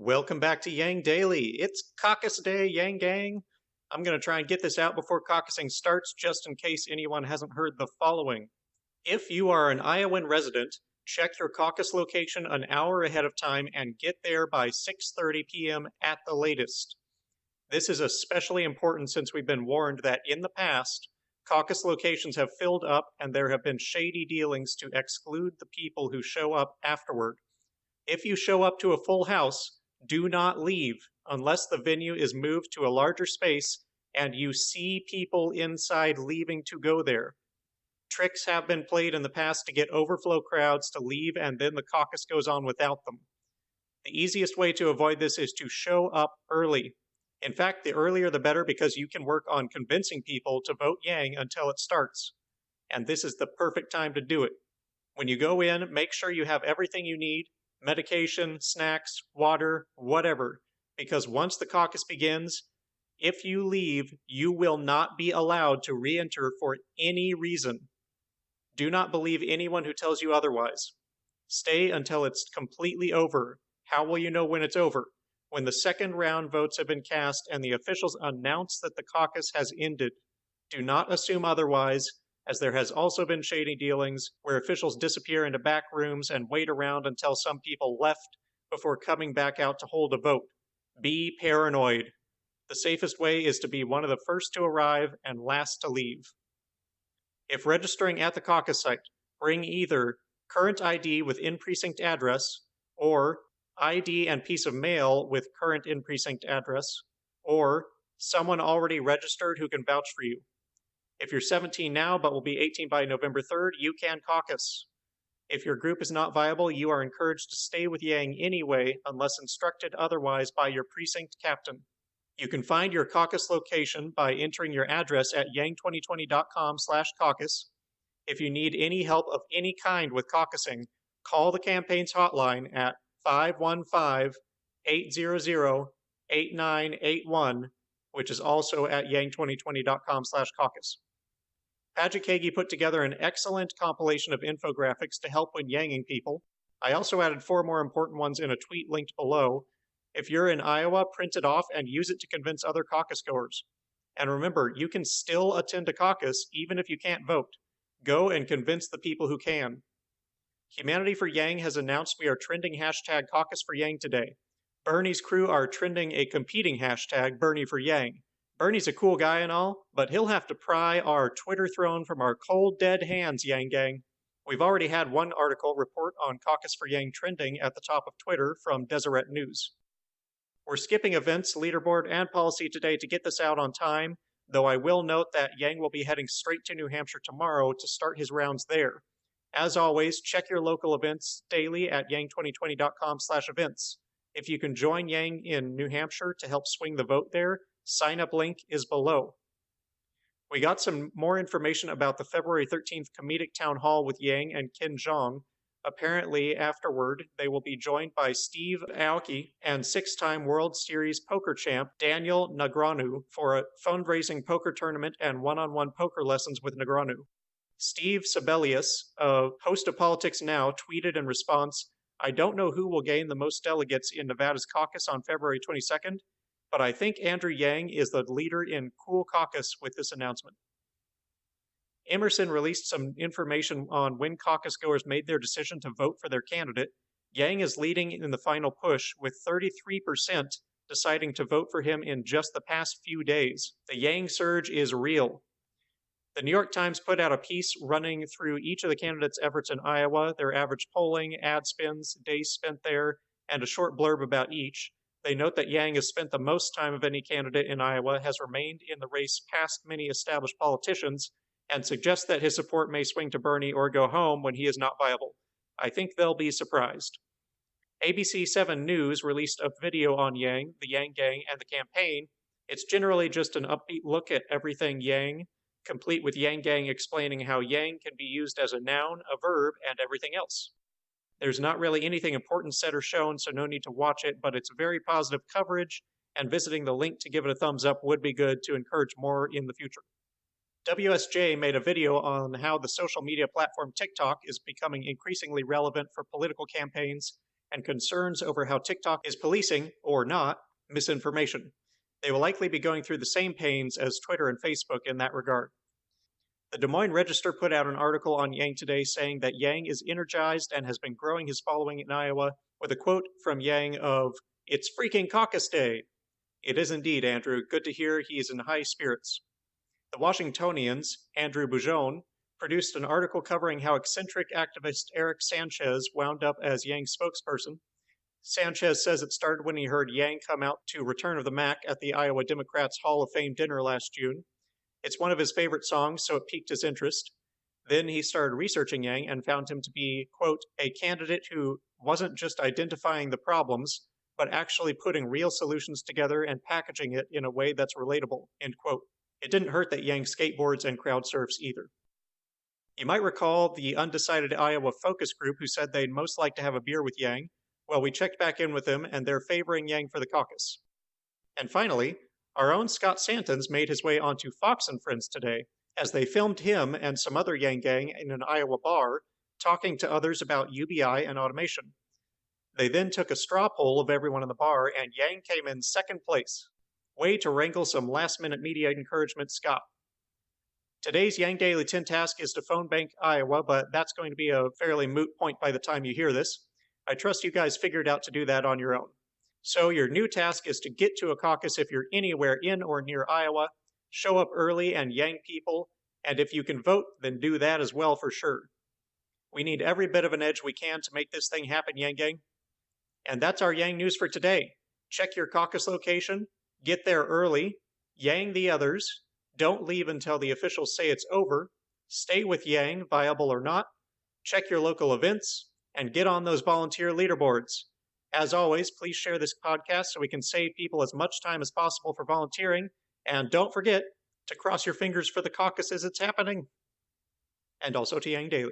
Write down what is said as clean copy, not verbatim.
Welcome back to Yang Daily. It's caucus day, Yang Gang. I'm going to try and get this out before caucusing starts, just in case anyone hasn't heard the following. If you are an Iowan resident, check your caucus location an hour ahead of time and get there by 6:30 p.m. at the latest. This is especially important since we've been warned that in the past, caucus locations have filled up and there have been shady dealings to exclude the people who show up afterward. If you show up to a full house, do not leave unless the venue is moved to a larger space and you see people inside leaving to go there. Tricks have been played in the past to get overflow crowds to leave, and then the caucus goes on without them. The easiest way to avoid this is to show up early. In fact, the earlier the better, because you can work on convincing people to vote Yang until it starts. And this is the perfect time to do it. When you go in, make sure you have everything you need: medication, snacks, water, whatever, because once the caucus begins, if you leave, you will not be allowed to re-enter for any reason. Do not believe anyone who tells you otherwise. Stay until it's completely over. How will you know when it's over? When the second round votes have been cast and the officials announce that the caucus has ended. Do not assume otherwise, as there has also been shady dealings where officials disappear into back rooms and wait around until some people left before coming back out to hold a vote. Be paranoid. The safest way is to be one of the first to arrive and last to leave. If registering at the caucus site, bring either current ID with in-precinct address, or ID and piece of mail with current in-precinct address, or someone already registered who can vouch for you. If you're 17 now but will be 18 by November 3rd, you can caucus. If your group is not viable, you are encouraged to stay with Yang anyway, unless instructed otherwise by your precinct captain. You can find your caucus location by entering your address at yang2020.com/caucus. If you need any help of any kind with caucusing, call the campaign's hotline at 515-800-8981, which is also at yang2020.com/caucus. Paget Kagi put together an excellent compilation of infographics to help when yanging people. I also added 4 more important ones in a tweet linked below. If you're in Iowa, print it off and use it to convince other caucus goers. And remember, you can still attend a caucus even if you can't vote. Go and convince the people who can. Humanity for Yang has announced we are trending hashtag CaucusForYang today. Bernie's crew are trending a competing hashtag, Bernie for Yang. Bernie's a cool guy and all, but he'll have to pry our Twitter throne from our cold, dead hands, Yang Gang. We've already had one article report on Caucus for Yang trending at the top of Twitter from Deseret News. We're skipping events, leaderboard, and policy today to get this out on time, though I will note that Yang will be heading straight to New Hampshire tomorrow to start his rounds there. As always, check your local events daily at yang2020.com/events. If you can join Yang in New Hampshire to help swing the vote there, sign-up link is below. We got some more information about the February 13th comedic town hall with Yang and Ken Jeong. Apparently, afterward, they will be joined by Steve Aoki and 6-time World Series poker champ Daniel Negreanu for a fundraising poker tournament and one-on-one poker lessons with Negreanu. Steve Sebelius, a host of Politics Now, tweeted in response, "I don't know who will gain the most delegates in Nevada's caucus on February 22nd, but I think Andrew Yang is the leader in Cool Caucus with this announcement." Emerson released some information on when caucus goers made their decision to vote for their candidate. Yang is leading in the final push, with 33% deciding to vote for him in just the past few days. The Yang surge is real. The New York Times put out a piece running through each of the candidates' efforts in Iowa, their average polling, ad spends, days spent there, and a short blurb about each. They note that Yang has spent the most time of any candidate in Iowa, has remained in the race past many established politicians, and suggest that his support may swing to Bernie or go home when he is not viable. I think they'll be surprised. ABC 7 News released a video on Yang, the Yang Gang, and the campaign. It's generally just an upbeat look at everything Yang, complete with Yang Gang explaining how Yang can be used as a noun, a verb, and everything else. There's not really anything important said or shown, so no need to watch it, but it's very positive coverage, and visiting the link to give it a thumbs up would be good to encourage more in the future. WSJ made a video on how the social media platform TikTok is becoming increasingly relevant for political campaigns and concerns over how TikTok is policing, or not, misinformation. They will likely be going through the same pains as Twitter and Facebook in that regard. The Des Moines Register put out an article on Yang today saying that Yang is energized and has been growing his following in Iowa, with a quote from Yang of, "It's freaking caucus day." It is indeed, Andrew. Good to hear he is in high spirits. The Washingtonian's Andrew Bujon produced an article covering how eccentric activist Eric Sanchez wound up as Yang's spokesperson. Sanchez says it started when he heard Yang come out to Return of the Mac at the Iowa Democrats Hall of Fame dinner last June. It's one of his favorite songs, so it piqued his interest. Then he started researching Yang and found him to be, quote, a candidate who wasn't just identifying the problems, but actually putting real solutions together and packaging it in a way that's relatable, end quote. It didn't hurt that Yang skateboards and crowd surfs either. You might recall the undecided Iowa focus group who said they'd most like to have a beer with Yang. Well, we checked back in with them, and they're favoring Yang for the caucus. And finally, our own Scott Santons made his way onto Fox and Friends today, as they filmed him and some other Yang gang in an Iowa bar, talking to others about UBI and automation. They then took a straw poll of everyone in the bar, and Yang came in second place. Way to wrangle some last-minute media encouragement, Scott. Today's Yang Daily 10 task is to phone bank Iowa, but that's going to be a fairly moot point by the time you hear this. I trust you guys figured out to do that on your own. So your new task is to get to a caucus if you're anywhere in or near Iowa, show up early and Yang people, and if you can vote, then do that as well for sure. We need every bit of an edge we can to make this thing happen, Yang Gang. And that's our Yang news for today. Check your caucus location, get there early, Yang the others, don't leave until the officials say it's over, stay with Yang, viable or not, check your local events, and get on those volunteer leaderboards. As always, please share this podcast so we can save people as much time as possible for volunteering, and don't forget to cross your fingers for the caucus as it's happening. And also to Yang Daily.